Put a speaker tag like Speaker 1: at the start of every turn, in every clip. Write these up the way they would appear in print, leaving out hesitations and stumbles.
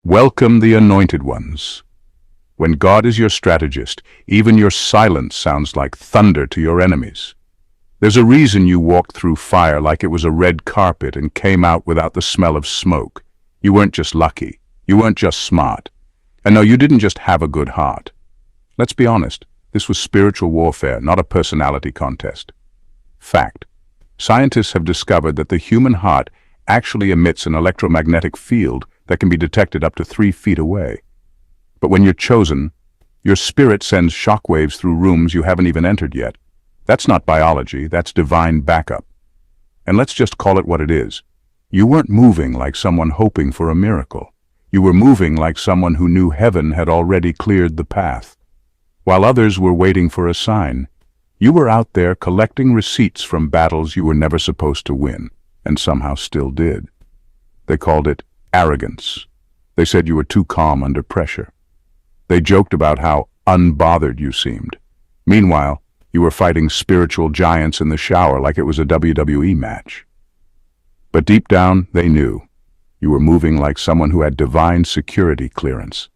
Speaker 1: Welcome the anointed ones. When God is your strategist, even your silence sounds like thunder to your enemies. There's a reason you walked through fire like it was a red carpet and came out without the smell of smoke. You weren't just lucky. You weren't just smart. And no, you didn't just have a good heart. Let's be honest, this was spiritual warfare, not a personality contest. Fact. Scientists have discovered that the human heart actually emits an electromagnetic field that can be detected up to 3 feet away. But when you're chosen, your spirit sends shockwaves through rooms you haven't even entered yet. That's not biology, that's divine backup. And let's just call it what it is. You weren't moving like someone hoping for a miracle. You were moving like someone who knew heaven had already cleared the path. While others were waiting for a sign, you were out there collecting receipts from battles you were never supposed to win, and somehow still did. They called it arrogance. They said you were too calm under pressure. They joked about how unbothered you seemed. Meanwhile, you were fighting spiritual giants in the shower like it was a WWE match. But deep down, they knew. You were moving like someone who had divine security clearance.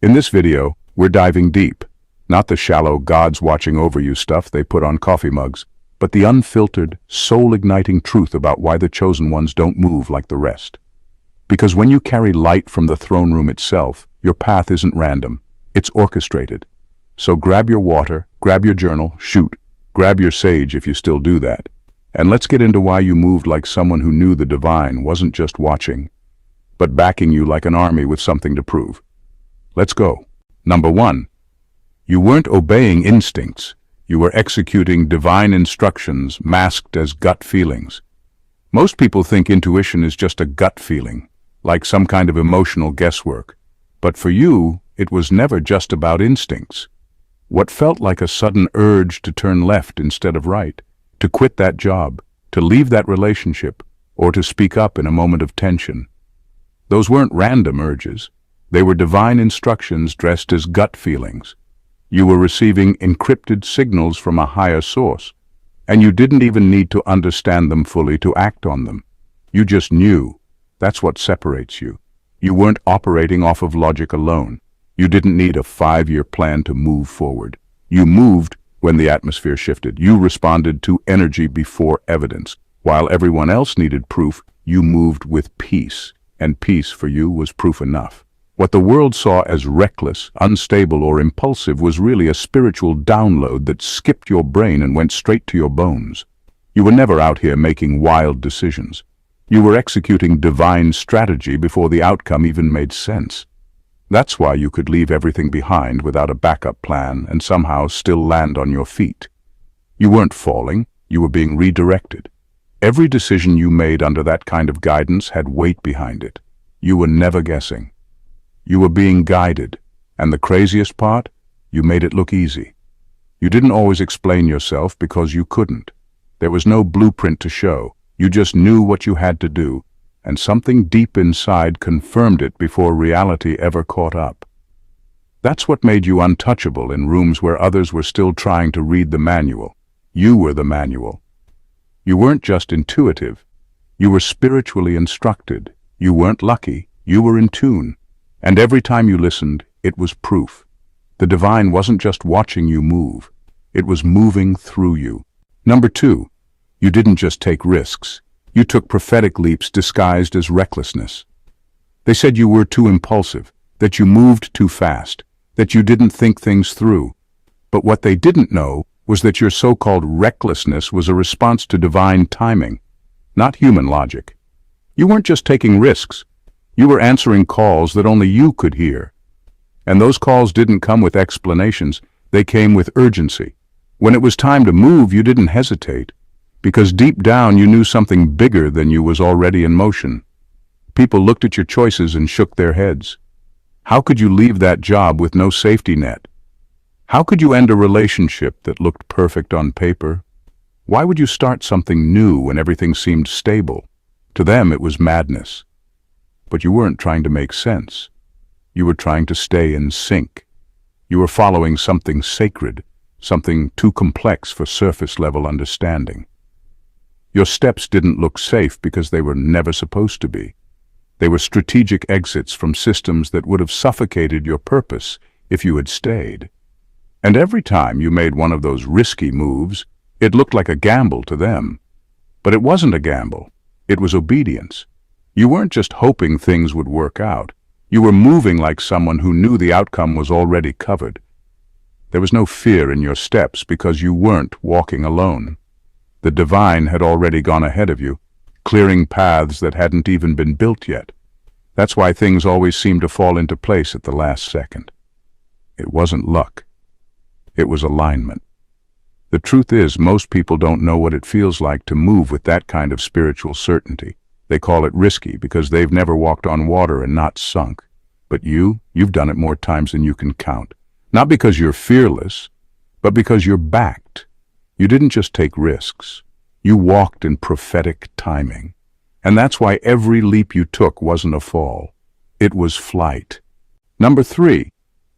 Speaker 1: In this video, we're diving deep. Not the shallow God's watching over you stuff they put on coffee mugs, but the unfiltered, soul-igniting truth about why the chosen ones don't move like the rest. Because when you carry light from the throne room itself, your path isn't random, it's orchestrated. So grab your water, grab your journal, shoot, grab your sage if you still do that. And let's get into why you moved like someone who knew the divine wasn't just watching, but backing you like an army with something to prove. Let's go. Number 1. You weren't obeying instincts. You were executing divine instructions masked as gut feelings. Most people think intuition is just a gut feeling, like some kind of emotional guesswork. But for you, it was never just about instincts. What felt like a sudden urge to turn left instead of right, to quit that job, to leave that relationship, or to speak up in a moment of tension. Those weren't random urges. They were divine instructions dressed as gut feelings. You were receiving encrypted signals from a higher source, and you didn't even need to understand them fully to act on them. You just knew. That's what separates you. You weren't operating off of logic alone. You didn't need a 5-year plan to move forward. You moved when the atmosphere shifted. You responded to energy before evidence. While everyone else needed proof, you moved with peace, and peace for you was proof enough. What the world saw as reckless, unstable, or impulsive was really a spiritual download that skipped your brain and went straight to your bones. You were never out here making wild decisions. You were executing divine strategy before the outcome even made sense. That's why you could leave everything behind without a backup plan and somehow still land on your feet. You weren't falling, you were being redirected. Every decision you made under that kind of guidance had weight behind it. You were never guessing. You were being guided, and the craziest part, you made it look easy. You didn't always explain yourself because you couldn't. There was no blueprint to show. You just knew what you had to do, and something deep inside confirmed it before reality ever caught up. That's what made you untouchable in rooms where others were still trying to read the manual. You were the manual. You weren't just intuitive. You were spiritually instructed. You weren't lucky. You were in tune. And every time you listened, it was proof. The divine wasn't just watching you move. It was moving through you. Number 2, you didn't just take risks. You took prophetic leaps disguised as recklessness. They said you were too impulsive, that you moved too fast, that you didn't think things through. But what they didn't know was that your so-called recklessness was a response to divine timing, not human logic. You weren't just taking risks. You were answering calls that only you could hear. And those calls didn't come with explanations, they came with urgency. When it was time to move, you didn't hesitate, because deep down you knew something bigger than you was already in motion. People looked at your choices and shook their heads. How could you leave that job with no safety net? How could you end a relationship that looked perfect on paper? Why would you start something new when everything seemed stable? To them, it was madness. But you weren't trying to make sense. You were trying to stay in sync. You were following something sacred, something too complex for surface-level understanding. Your steps didn't look safe because they were never supposed to be. They were strategic exits from systems that would have suffocated your purpose if you had stayed. And every time you made one of those risky moves, it looked like a gamble to them. But it wasn't a gamble. It was obedience. You weren't just hoping things would work out. You were moving like someone who knew the outcome was already covered. There was no fear in your steps because you weren't walking alone. The divine had already gone ahead of you, clearing paths that hadn't even been built yet. That's why things always seemed to fall into place at the last second. It wasn't luck. It was alignment. The truth is, most people don't know what it feels like to move with that kind of spiritual certainty. They call it risky because they've never walked on water and not sunk. But you've done it more times than you can count. Not because you're fearless, but because you're backed. You didn't just take risks. You walked in prophetic timing. And that's why every leap you took wasn't a fall. It was flight. Number 3,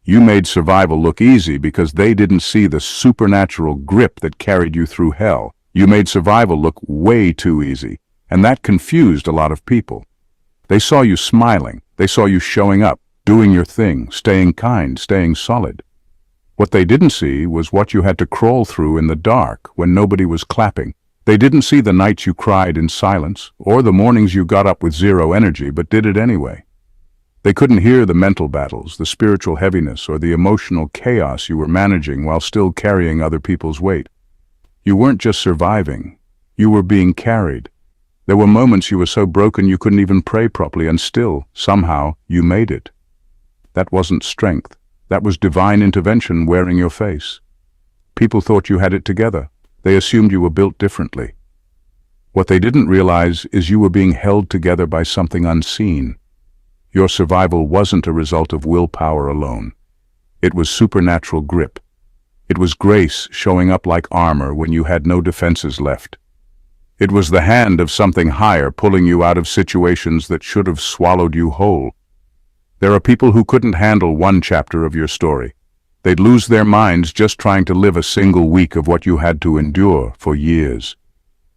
Speaker 1: you made survival look easy because they didn't see the supernatural grip that carried you through hell. You made survival look way too easy, and that confused a lot of people. They saw you smiling. They saw you showing up, doing your thing, staying kind, staying solid. What they didn't see was what you had to crawl through in the dark when nobody was clapping. They didn't see the nights you cried in silence, or the mornings you got up with zero energy but did it anyway. They couldn't hear the mental battles, the spiritual heaviness, or the emotional chaos you were managing while still carrying other people's weight. You weren't just surviving, you were being carried. There were moments you were so broken you couldn't even pray properly, and still, somehow, you made it. That wasn't strength. That was divine intervention wearing your face. People thought you had it together. They assumed you were built differently. What they didn't realize is you were being held together by something unseen. Your survival wasn't a result of willpower alone. It was supernatural grip. It was grace showing up like armor when you had no defenses left. It was the hand of something higher pulling you out of situations that should have swallowed you whole. There are people who couldn't handle one chapter of your story. They'd lose their minds just trying to live a single week of what you had to endure for years.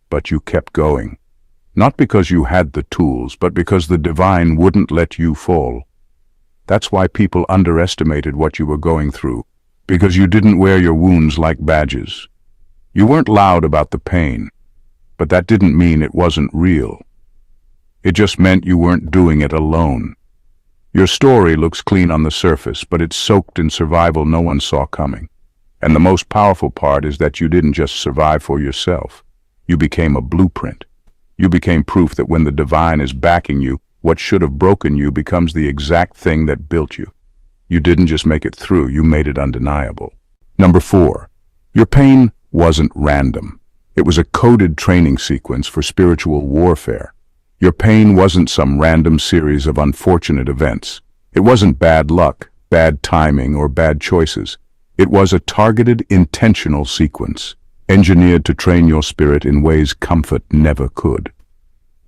Speaker 1: But you kept going. Not because you had the tools, but because the divine wouldn't let you fall. That's why people underestimated what you were going through, because you didn't wear your wounds like badges. You weren't loud about the pain, but that didn't mean it wasn't real. It just meant you weren't doing it alone. Your story looks clean on the surface, but it's soaked in survival no one saw coming. And the most powerful part is that you didn't just survive for yourself. You became a blueprint. You became proof that when the divine is backing you, what should have broken you becomes the exact thing that built you. You didn't just make it through, you made it undeniable. Number 4, your pain wasn't random. It was a coded training sequence for spiritual warfare. Your pain wasn't some random series of unfortunate events. It wasn't bad luck, bad timing, or bad choices. It was a targeted, intentional sequence, engineered to train your spirit in ways comfort never could.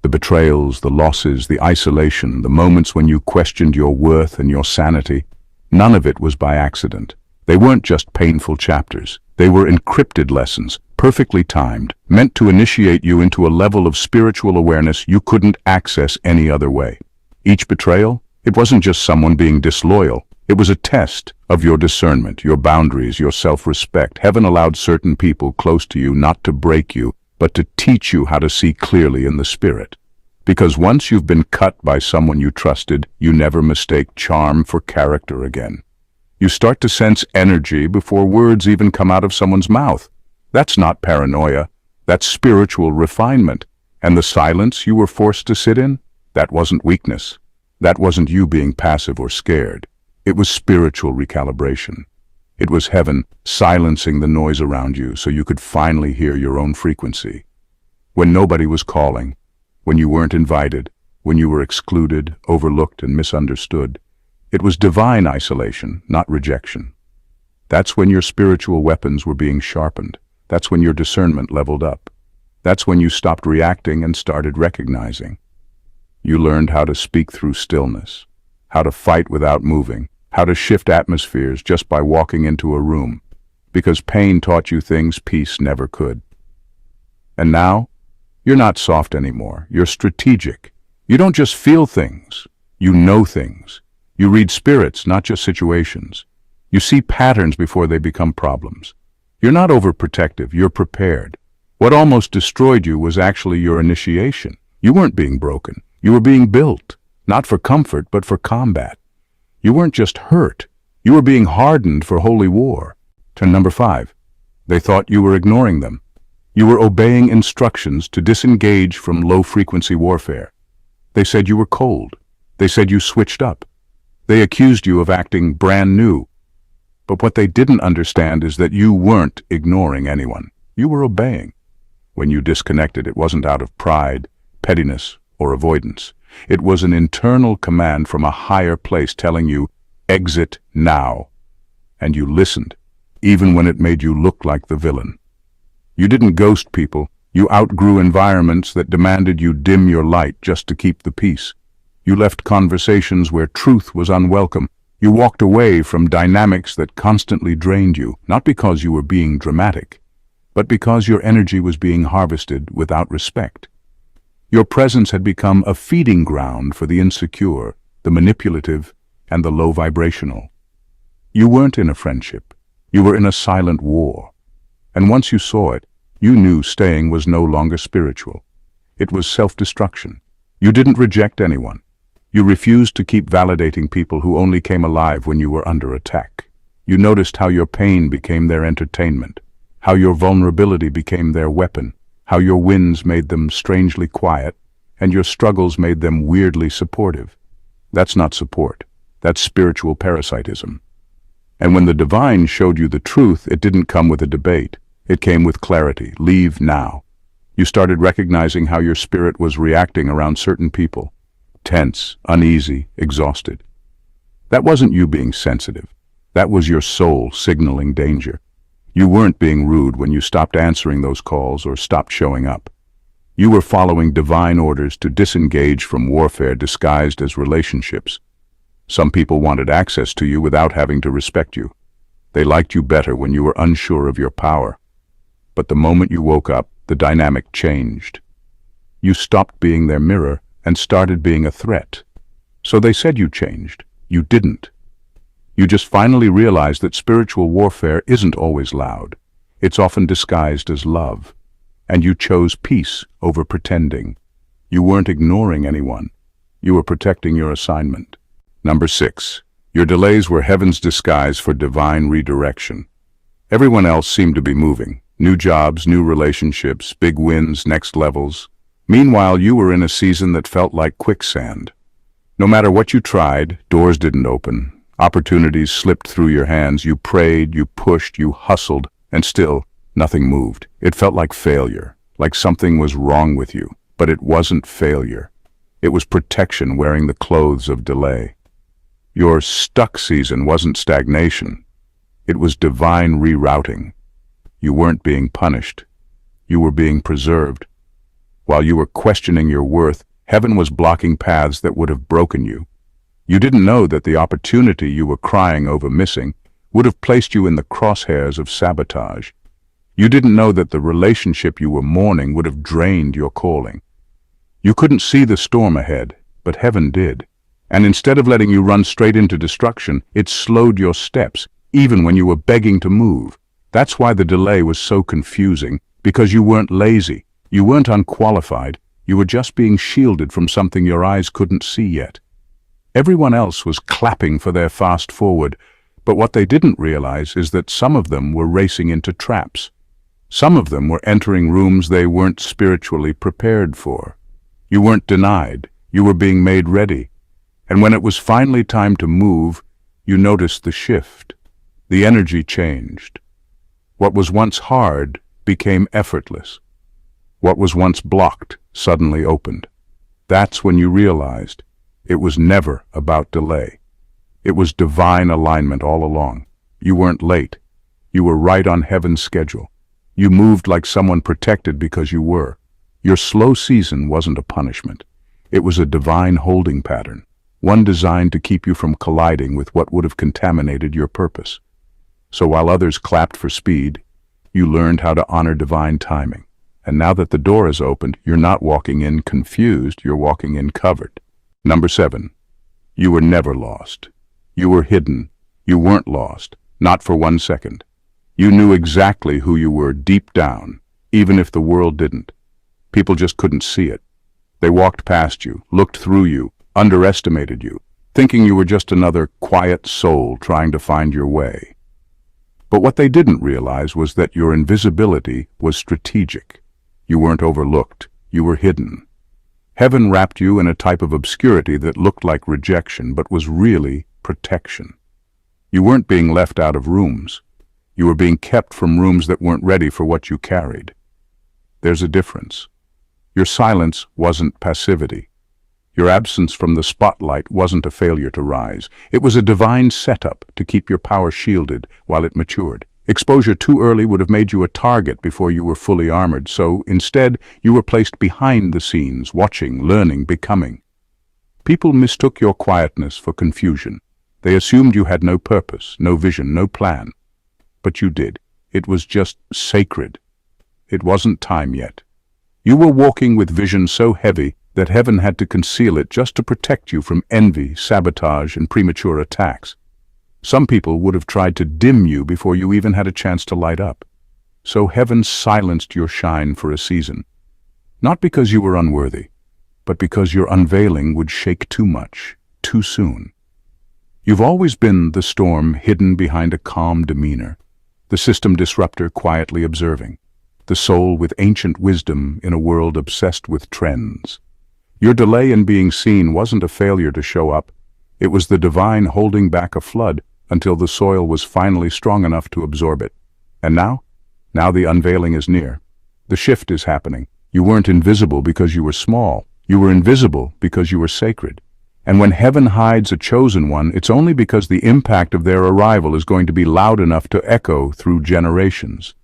Speaker 1: The betrayals, the losses, the isolation, the moments when you questioned your worth and your sanity, none of it was by accident. They weren't just painful chapters. They were encrypted lessons, perfectly timed, meant to initiate you into a level of spiritual awareness you couldn't access any other way. Each betrayal, it wasn't just someone being disloyal. It was a test of your discernment, your boundaries, your self-respect. Heaven allowed certain people close to you not to break you, but to teach you how to see clearly in the spirit. Because once you've been cut by someone you trusted, you never mistake charm for character again. You start to sense energy before words even come out of someone's mouth. That's not paranoia. That's spiritual refinement. And the silence you were forced to sit in, that wasn't weakness. That wasn't you being passive or scared. It was spiritual recalibration. It was heaven silencing the noise around you so you could finally hear your own frequency. When nobody was calling, when you weren't invited, when you were excluded, overlooked, and misunderstood, it was divine isolation, not rejection. That's when your spiritual weapons were being sharpened. That's when your discernment leveled up. That's when you stopped reacting and started recognizing. You learned how to speak through stillness, how to fight without moving, how to shift atmospheres just by walking into a room, because pain taught you things peace never could. And now, you're not soft anymore. You're strategic. You don't just feel things, you know things. You read spirits, not just situations. You see patterns before they become problems. You're not overprotective, you're prepared. What almost destroyed you was actually your initiation. You weren't being broken, you were being built, not for comfort, but for combat. You weren't just hurt, you were being hardened for holy war. Turn number 5. They thought you were ignoring them. You were obeying instructions to disengage from low-frequency warfare. They said you were cold. They said you switched up. They accused you of acting brand new. But what they didn't understand is that you weren't ignoring anyone. You were obeying. When you disconnected, it wasn't out of pride, pettiness, or avoidance. It was an internal command from a higher place telling you, exit now. And you listened, even when it made you look like the villain. You didn't ghost people. You outgrew environments that demanded you dim your light just to keep the peace. You left conversations where truth was unwelcome. You walked away from dynamics that constantly drained you, not because you were being dramatic, but because your energy was being harvested without respect. Your presence had become a feeding ground for the insecure, the manipulative, and the low vibrational. You weren't in a friendship. You were in a silent war. And once you saw it, you knew staying was no longer spiritual. It was self-destruction. You didn't reject anyone. You refused to keep validating people who only came alive when you were under attack. You noticed how your pain became their entertainment, how your vulnerability became their weapon, how your wins made them strangely quiet, and your struggles made them weirdly supportive. That's not support. That's spiritual parasitism. And when the divine showed you the truth, it didn't come with a debate. It came with clarity. Leave now. You started recognizing how your spirit was reacting around certain people. Tense, uneasy, exhausted. That wasn't you being sensitive. That was your soul signaling danger. You weren't being rude when you stopped answering those calls or stopped showing up. You were following divine orders to disengage from warfare disguised as relationships. Some people wanted access to you without having to respect you. They liked you better when you were unsure of your power. But the moment you woke up, the dynamic changed. You stopped being their mirror and started being a threat. So they said you changed. You didn't. You just finally realized that spiritual warfare isn't always loud. It's often disguised as love. And you chose peace over pretending. You weren't ignoring anyone. You were protecting your assignment. Number 6. Your delays were heaven's disguise for divine redirection. Everyone else seemed to be moving. New jobs, new relationships, big wins, next levels. Meanwhile, you were in a season that felt like quicksand. No matter what you tried, doors didn't open. Opportunities slipped through your hands. You prayed, you pushed, you hustled, and still, nothing moved. It felt like failure, like something was wrong with you. But it wasn't failure. It was protection wearing the clothes of delay. Your stuck season wasn't stagnation. It was divine rerouting. You weren't being punished. You were being preserved. While you were questioning your worth, heaven was blocking paths that would have broken you. You didn't know that the opportunity you were crying over missing would have placed you in the crosshairs of sabotage. You didn't know that the relationship you were mourning would have drained your calling. You couldn't see the storm ahead, but heaven did. And instead of letting you run straight into destruction, it slowed your steps, even when you were begging to move. That's why the delay was so confusing, because you weren't lazy, you weren't unqualified, you were just being shielded from something your eyes couldn't see yet. Everyone else was clapping for their fast forward, but what they didn't realize is that some of them were racing into traps. Some of them were entering rooms they weren't spiritually prepared for. You weren't denied, you were being made ready. And when it was finally time to move, you noticed the shift. The energy changed. What was once hard became effortless. What was once blocked suddenly opened. That's when you realized it was never about delay. It was divine alignment all along. You weren't late. You were right on heaven's schedule. You moved like someone protected because you were. Your slow season wasn't a punishment. It was a divine holding pattern, one designed to keep you from colliding with what would have contaminated your purpose. So while others clapped for speed, you learned how to honor divine timing. And now that the door is opened, you're not walking in confused, you're walking in covered. Number 7. You were never lost. You were hidden. You weren't lost, not for 1 second. You knew exactly who you were deep down, even if the world didn't. People just couldn't see it. They walked past you, looked through you, underestimated you, thinking you were just another quiet soul trying to find your way. But what they didn't realize was that your invisibility was strategic. You weren't overlooked. You were hidden. Heaven wrapped you in a type of obscurity that looked like rejection, but was really protection. You weren't being left out of rooms. You were being kept from rooms that weren't ready for what you carried. There's a difference. Your silence wasn't passivity. Your absence from the spotlight wasn't a failure to rise. It was a divine setup to keep your power shielded while it matured. Exposure too early would have made you a target before you were fully armored, so instead you were placed behind the scenes, watching, learning, becoming. People mistook your quietness for confusion. They assumed you had no purpose, no vision, no plan. But you did. It was just sacred. It wasn't time yet. You were walking with vision so heavy that heaven had to conceal it just to protect you from envy, sabotage, and premature attacks. Some people would have tried to dim you before you even had a chance to light up. So heaven silenced your shine for a season. Not because you were unworthy, but because your unveiling would shake too much, too soon. You've always been the storm hidden behind a calm demeanor, the system disruptor quietly observing, the soul with ancient wisdom in a world obsessed with trends. Your delay in being seen wasn't a failure to show up. It was the divine holding back a flood until the soil was finally strong enough to absorb it. And now? Now the unveiling is near. The shift is happening. You weren't invisible because you were small. You were invisible because you were sacred. And when heaven hides a chosen one, it's only because the impact of their arrival is going to be loud enough to echo through generations.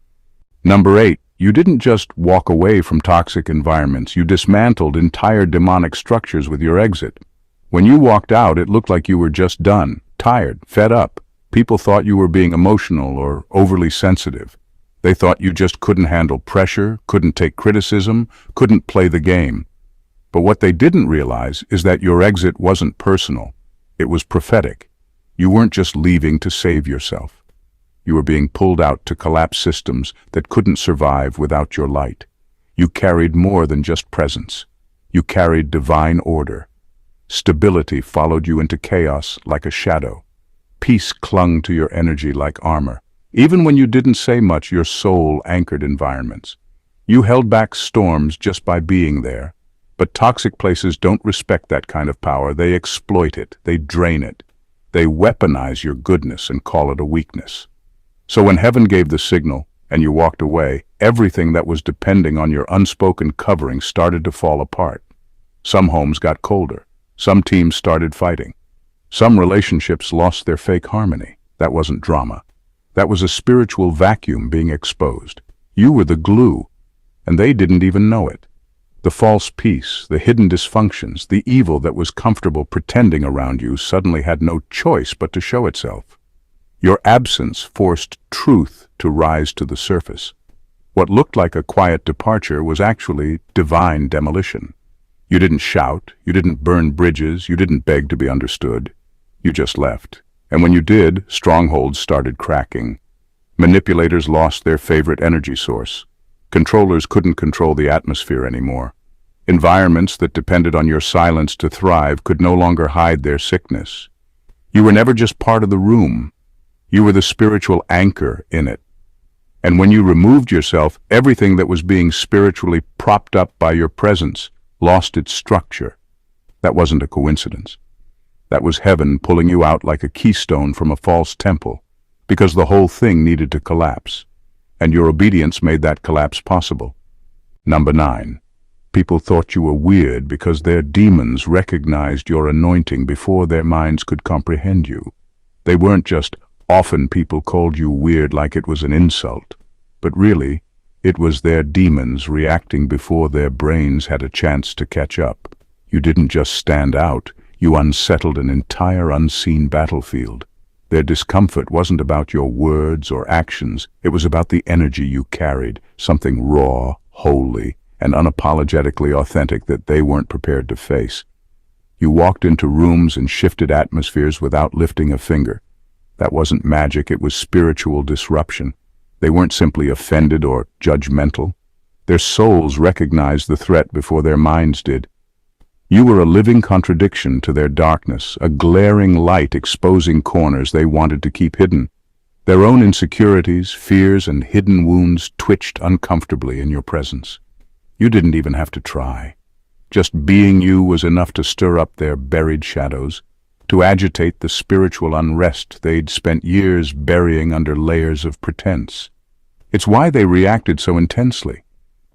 Speaker 1: Number 8. You didn't just walk away from toxic environments. You dismantled entire demonic structures with your exit. When you walked out, it looked like you were just done, tired, fed up. People thought you were being emotional or overly sensitive. They thought you just couldn't handle pressure, couldn't take criticism, couldn't play the game. But what they didn't realize is that your exit wasn't personal. It was prophetic. You weren't just leaving to save yourself. You were being pulled out to collapse systems that couldn't survive without your light. You carried more than just presence. You carried divine order. Stability followed you into chaos like a shadow. Peace clung to your energy like armor. Even when you didn't say much, your soul anchored environments. You held back storms just by being there. But toxic places don't respect that kind of power. They exploit it. They drain it. They weaponize your goodness and call it a weakness. So when heaven gave the signal and you walked away, everything that was depending on your unspoken covering started to fall apart. Some homes got colder. Some teams started fighting. Some relationships lost their fake harmony. That wasn't drama. That was a spiritual vacuum being exposed. You were the glue, and they didn't even know it. The false peace, the hidden dysfunctions, the evil that was comfortable pretending around you suddenly had no choice but to show itself. Your absence forced truth to rise to the surface. What looked like a quiet departure was actually divine demolition. You didn't shout, you didn't burn bridges, you didn't beg to be understood. You just left. And when you did, strongholds started cracking. Manipulators lost their favorite energy source. Controllers couldn't control the atmosphere anymore. Environments that depended on your silence to thrive could no longer hide their sickness. You were never just part of the room. You were the spiritual anchor in it. And when you removed yourself, everything that was being spiritually propped up by your presence lost its structure. That wasn't a coincidence. That was heaven pulling you out like a keystone from a false temple, because the whole thing needed to collapse. And your obedience made that collapse possible. Number 9. People thought you were weird because their demons recognized your anointing before their minds could comprehend you. They weren't just often people called you weird like it was an insult, but really, it was their demons reacting before their brains had a chance to catch up. You didn't just stand out, you unsettled an entire unseen battlefield. Their discomfort wasn't about your words or actions, it was about the energy you carried, something raw, holy, and unapologetically authentic that they weren't prepared to face. You walked into rooms and shifted atmospheres without lifting a finger. That wasn't magic, it was spiritual disruption. They weren't simply offended or judgmental. Their souls recognized the threat before their minds did. You were a living contradiction to their darkness, a glaring light exposing corners they wanted to keep hidden. Their own insecurities, fears, and hidden wounds twitched uncomfortably in your presence. You didn't even have to try. Just being you was enough to stir up their buried shadows, to agitate the spiritual unrest they'd spent years burying under layers of pretense. It's why they reacted so intensely,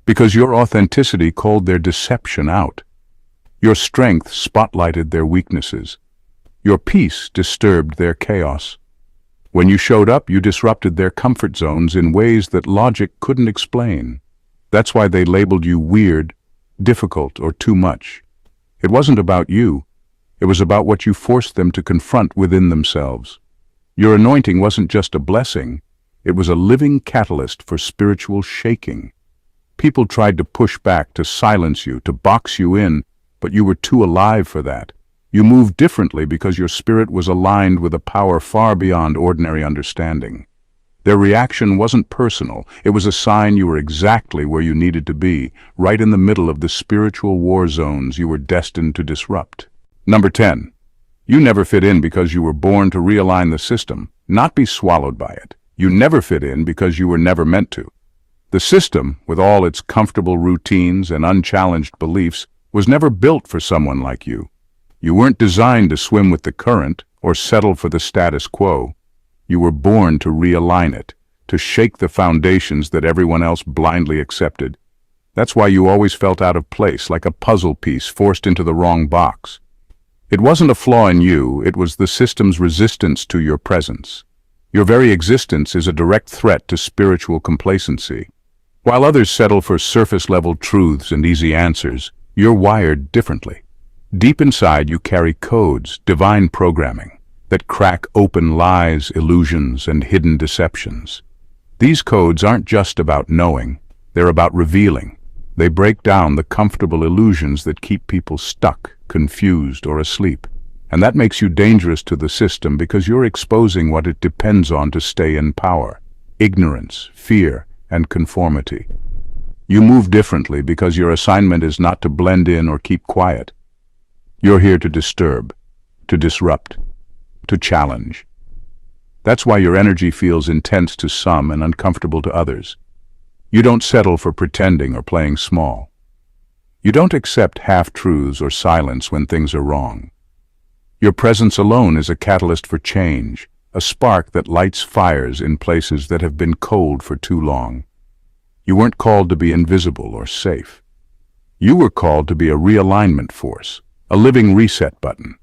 Speaker 1: because your authenticity called their deception out. Your strength spotlighted their weaknesses. Your peace disturbed their chaos. When you showed up, you disrupted their comfort zones in ways that logic couldn't explain. That's why they labeled you weird, difficult, or too much. It wasn't about you. It was about what you forced them to confront within themselves. Your anointing wasn't just a blessing. It was a living catalyst for spiritual shaking. People tried to push back, to silence you, to box you in, but you were too alive for that. You moved differently because your spirit was aligned with a power far beyond ordinary understanding. Their reaction wasn't personal. It was a sign you were exactly where you needed to be, right in the middle of the spiritual war zones you were destined to disrupt. Number 10. You never fit in because you were born to realign the system, not be swallowed by it. You never fit in because you were never meant to. The system, with all its comfortable routines and unchallenged beliefs, was never built for someone like you. You weren't designed to swim with the current or settle for the status quo. You were born to realign it, to shake the foundations that everyone else blindly accepted. That's why you always felt out of place, like a puzzle piece forced into the wrong box. It wasn't a flaw in you, it was the system's resistance to your presence. Your very existence is a direct threat to spiritual complacency. While others settle for surface-level truths and easy answers, you're wired differently. Deep inside you carry codes, divine programming, that crack open lies, illusions, and hidden deceptions. These codes aren't just about knowing, they're about revealing. They break down the comfortable illusions that keep people stuck, confused, or asleep. And that makes you dangerous to the system because you're exposing what it depends on to stay in power: ignorance, fear, and conformity. You move differently because your assignment is not to blend in or keep quiet. You're here to disturb, to disrupt, to challenge. That's why your energy feels intense to some and uncomfortable to others. You don't settle for pretending or playing small. You don't accept half-truths or silence when things are wrong. Your presence alone is a catalyst for change, a spark that lights fires in places that have been cold for too long. You weren't called to be invisible or safe. You were called to be a realignment force, a living reset button.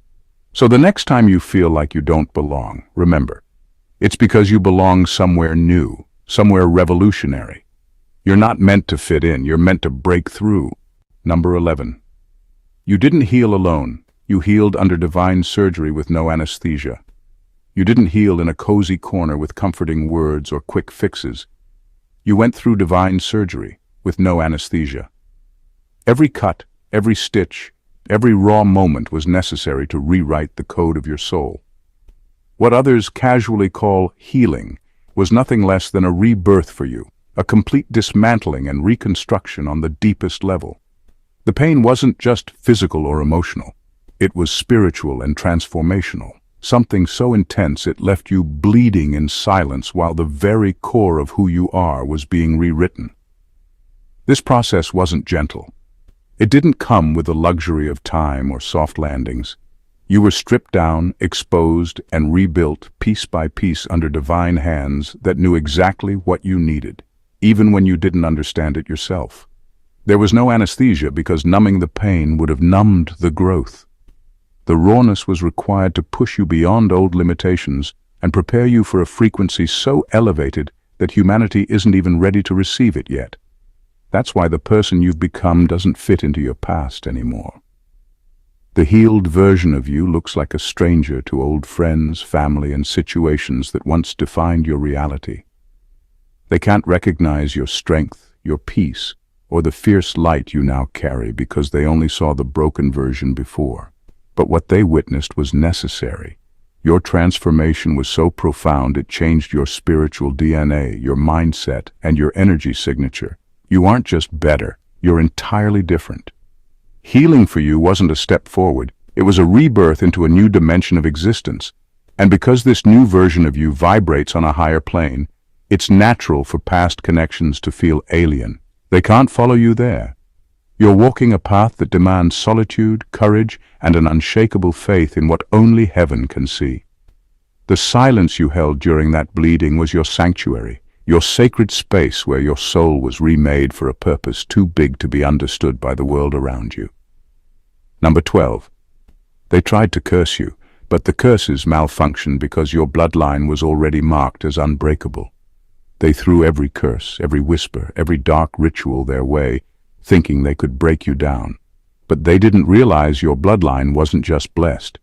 Speaker 1: So the next time you feel like you don't belong, remember, it's because you belong somewhere new, somewhere revolutionary. You're not meant to fit in, you're meant to break through. Number 11. You didn't heal alone. You healed under divine surgery with no anesthesia. You didn't heal in a cozy corner with comforting words or quick fixes. You went through divine surgery with no anesthesia. Every cut, every stitch, every raw moment was necessary to rewrite the code of your soul. What others casually call healing was nothing less than a rebirth for you, a complete dismantling and reconstruction on the deepest level. The pain wasn't just physical or emotional. It was spiritual and transformational, something so intense it left you bleeding in silence while the very core of who you are was being rewritten. This process wasn't gentle. It didn't come with the luxury of time or soft landings. You were stripped down, exposed, and rebuilt piece by piece under divine hands that knew exactly what you needed, even when you didn't understand it yourself. There was no anesthesia because numbing the pain would have numbed the growth. The rawness was required to push you beyond old limitations and prepare you for a frequency so elevated that humanity isn't even ready to receive it yet. That's why the person you've become doesn't fit into your past anymore. The healed version of you looks like a stranger to old friends, family, and situations that once defined your reality. They can't recognize your strength, your peace, or the fierce light you now carry because they only saw the broken version before. But what they witnessed was necessary. Your transformation was so profound it changed your spiritual DNA, your mindset, and your energy signature. You aren't just better, you're entirely different. Healing for you wasn't a step forward, it was a rebirth into a new dimension of existence. And because this new version of you vibrates on a higher plane, it's natural for past connections to feel alien. They can't follow you there. You're walking a path that demands solitude, courage, and an unshakable faith in what only heaven can see. The silence you held during that bleeding was your sanctuary, your sacred space where your soul was remade for a purpose too big to be understood by the world around you. Number 12. They tried to curse you, but the curses malfunctioned because your bloodline was already marked as unbreakable. They threw every curse, every whisper, every dark ritual their way, thinking they could break you down. But they didn't realize your bloodline wasn't just blessed.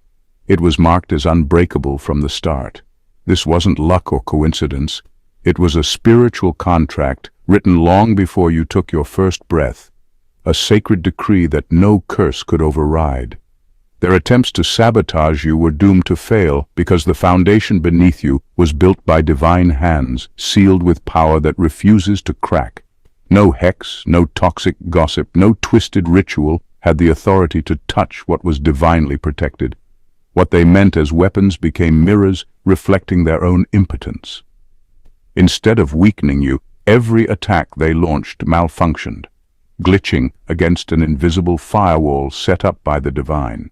Speaker 1: It was marked as unbreakable from the start. This wasn't luck or coincidence. It was a spiritual contract written long before you took your first breath, a sacred decree that no curse could override. Their attempts to sabotage you were doomed to fail because the foundation beneath you was built by divine hands, sealed with power that refuses to crack. No hex, no toxic gossip, no twisted ritual had the authority to touch what was divinely protected. What they meant as weapons became mirrors reflecting their own impotence. Instead of weakening you, every attack they launched malfunctioned, glitching against an invisible firewall set up by the divine.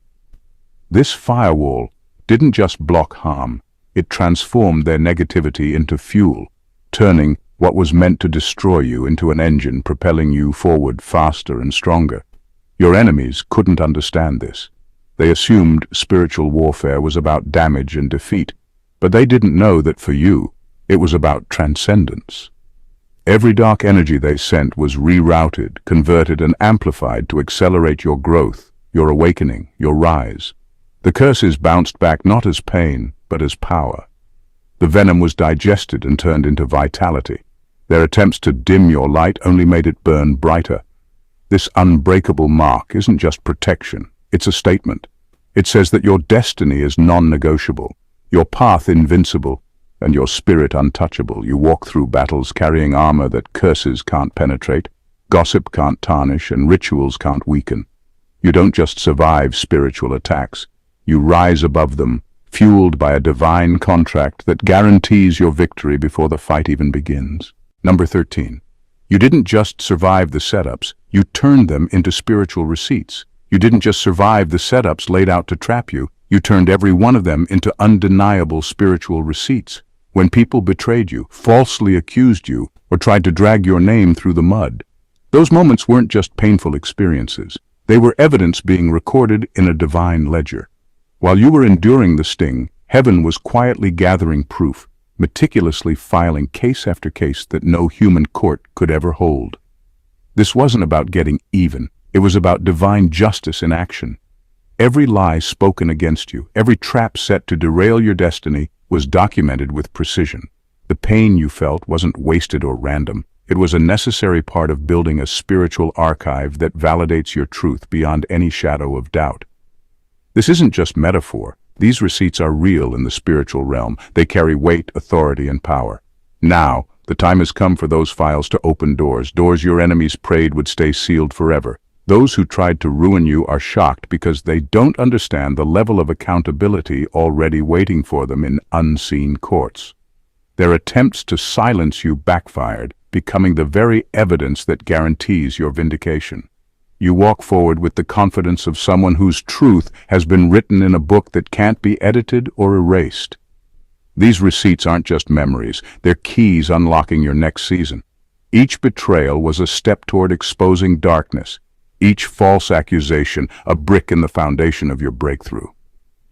Speaker 1: This firewall didn't just block harm, it transformed their negativity into fuel, turning what was meant to destroy you into an engine propelling you forward faster and stronger. Your enemies couldn't understand this. They assumed spiritual warfare was about damage and defeat, but they didn't know that for you, it was about transcendence. Every dark energy they sent was rerouted, converted, and amplified to accelerate your growth, your awakening, your rise. The curses bounced back not as pain, but as power. The venom was digested and turned into vitality. Their attempts to dim your light only made it burn brighter. This unbreakable mark isn't just protection, it's a statement. It says that your destiny is non-negotiable, your path invincible, and your spirit untouchable. You walk through battles carrying armor that curses can't penetrate, gossip can't tarnish, and rituals can't weaken. You don't just survive spiritual attacks, you rise above them, fueled by a divine contract that guarantees your victory before the fight even begins. Number 13. You didn't just survive the setups, you turned them into spiritual receipts. You didn't just survive the setups laid out to trap you, you turned every one of them into undeniable spiritual receipts. When people betrayed you, falsely accused you, or tried to drag your name through the mud, those moments weren't just painful experiences. They were evidence being recorded in a divine ledger. While you were enduring the sting, heaven was quietly gathering proof, meticulously filing case after case that no human court could ever hold. This wasn't about getting even, it was about divine justice in action. Every lie spoken against you, every trap set to derail your destiny, was documented with precision. The pain you felt wasn't wasted or random. It was a necessary part of building a spiritual archive that validates your truth beyond any shadow of doubt. This isn't just metaphor. These receipts are real in the spiritual realm. They carry weight, authority, and power. Now, the time has come for those files to open doors your enemies prayed would stay sealed forever. Those who tried to ruin you are shocked because they don't understand the level of accountability already waiting for them in unseen courts. Their attempts to silence you backfired, becoming the very evidence that guarantees your vindication. You walk forward with the confidence of someone whose truth has been written in a book that can't be edited or erased. These receipts aren't just memories, they're keys unlocking your next season. Each betrayal was a step toward exposing darkness. Each false accusation, a brick in the foundation of your breakthrough.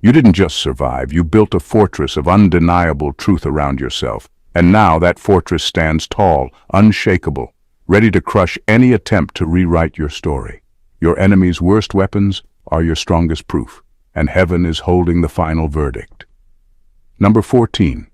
Speaker 1: You didn't just survive, you built a fortress of undeniable truth around yourself. And now that fortress stands tall, unshakable, ready to crush any attempt to rewrite your story. Your enemy's worst weapons are your strongest proof, and heaven is holding the final verdict. Number 14.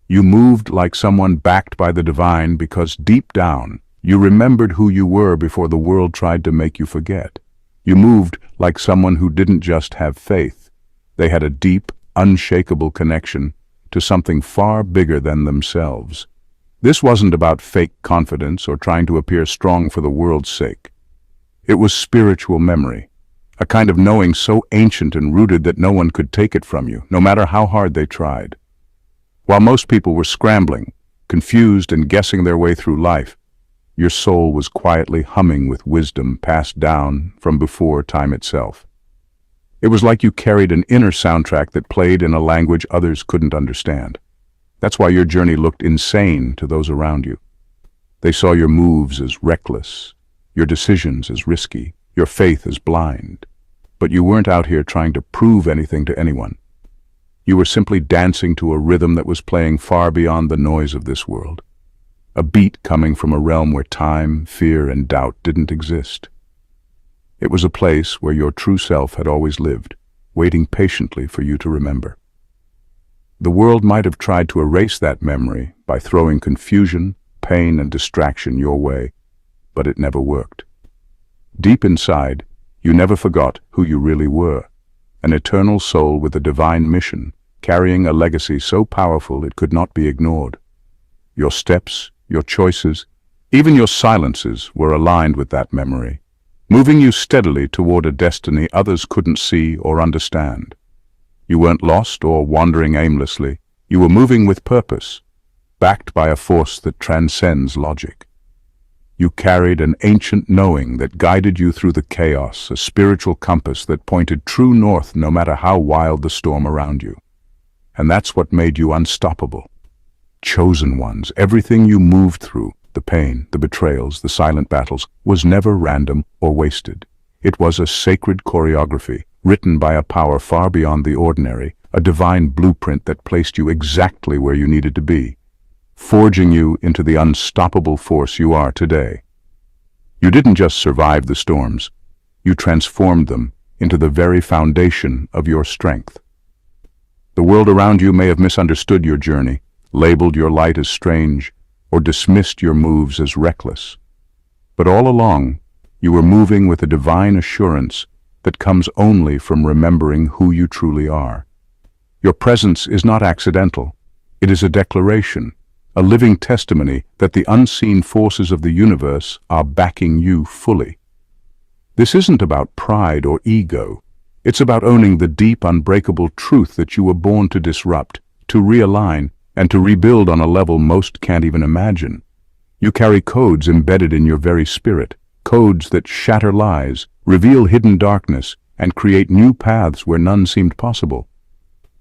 Speaker 1: You moved like someone backed by the divine because deep down, You remembered who you were before the world tried to make you forget. You moved like someone who didn't just have faith. They had a deep, unshakable connection to something far bigger than themselves. This wasn't about fake confidence or trying to appear strong for the world's sake. It was spiritual memory, a kind of knowing so ancient and rooted that no one could take it from you, no matter how hard they tried. While most people were scrambling, confused and guessing their way through life, your soul was quietly humming with wisdom passed down from before time itself. It was like you carried an inner soundtrack that played in a language others couldn't understand. That's why your journey looked insane to those around you. They saw your moves as reckless, your decisions as risky, your faith as blind. But you weren't out here trying to prove anything to anyone. You were simply dancing to a rhythm that was playing far beyond the noise of this world. A beat coming from a realm where time, fear, and doubt didn't exist. It was a place where your true self had always lived, waiting patiently for you to remember. The world might have tried to erase that memory by throwing confusion, pain, and distraction your way, but it never worked. Deep inside, you never forgot who you really were, an eternal soul with a divine mission, carrying a legacy so powerful it could not be ignored. Your steps, your choices, even your silences were aligned with that memory, moving you steadily toward a destiny others couldn't see or understand. You weren't lost or wandering aimlessly. You were moving with purpose, backed by a force that transcends logic. You carried an ancient knowing that guided you through the chaos, a spiritual compass that pointed true north no matter how wild the storm around you. And that's what made you unstoppable. Chosen ones, everything you moved through, the pain, the betrayals, the silent battles, was never random or wasted. It was a sacred choreography, written by a power far beyond the ordinary, a divine blueprint that placed you exactly where you needed to be, forging you into the unstoppable force you are today. You didn't just survive the storms, you transformed them into the very foundation of your strength. The world around you may have misunderstood your journey, labeled your light as strange, or dismissed your moves as reckless. But all along, you were moving with a divine assurance that comes only from remembering who you truly are. Your presence is not accidental. It is a declaration, a living testimony that the unseen forces of the universe are backing you fully. This isn't about pride or ego. It's about owning the deep, unbreakable truth that you were born to disrupt, to realign, and to rebuild on a level most can't even imagine. You carry codes embedded in your very spirit, codes that shatter lies, reveal hidden darkness, and create new paths where none seemed possible.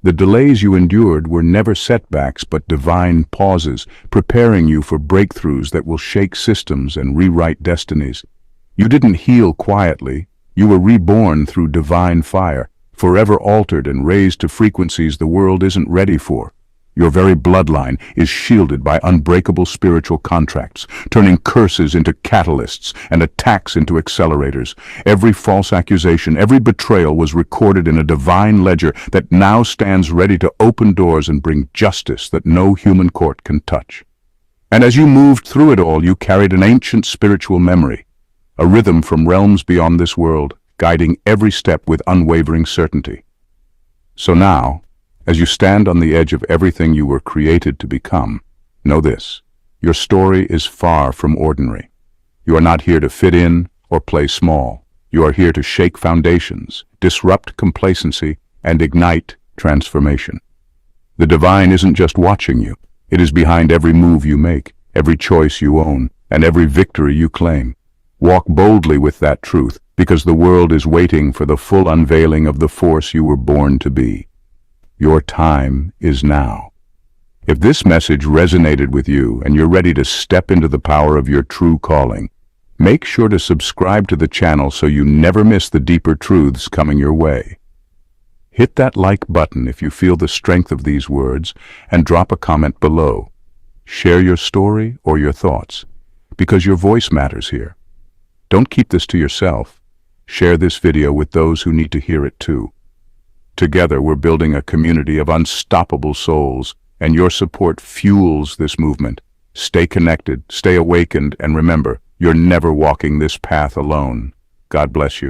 Speaker 1: The delays you endured were never setbacks but divine pauses, preparing you for breakthroughs that will shake systems and rewrite destinies. You didn't heal quietly. You were reborn through divine fire, forever altered and raised to frequencies the world isn't ready for. Your very bloodline is shielded by unbreakable spiritual contracts, turning curses into catalysts and attacks into accelerators. Every false accusation, every betrayal was recorded in a divine ledger that now stands ready to open doors and bring justice that no human court can touch. And as you moved through it all, you carried an ancient spiritual memory, a rhythm from realms beyond this world, guiding every step with unwavering certainty. So now, as you stand on the edge of everything you were created to become, know this: your story is far from ordinary. You are not here to fit in or play small. You are here to shake foundations, disrupt complacency, and ignite transformation. The divine isn't just watching you. It is behind every move you make, every choice you own, and every victory you claim. Walk boldly with that truth, because the world is waiting for the full unveiling of the force you were born to be. Your time is now. If this message resonated with you and you're ready to step into the power of your true calling, make sure to subscribe to the channel so you never miss the deeper truths coming your way. Hit that like button if you feel the strength of these words and drop a comment below. Share your story or your thoughts, because your voice matters here. Don't keep this to yourself. Share this video with those who need to hear it too. Together, we're building a community of unstoppable souls, and your support fuels this movement. Stay connected, stay awakened, and remember, you're never walking this path alone. God bless you.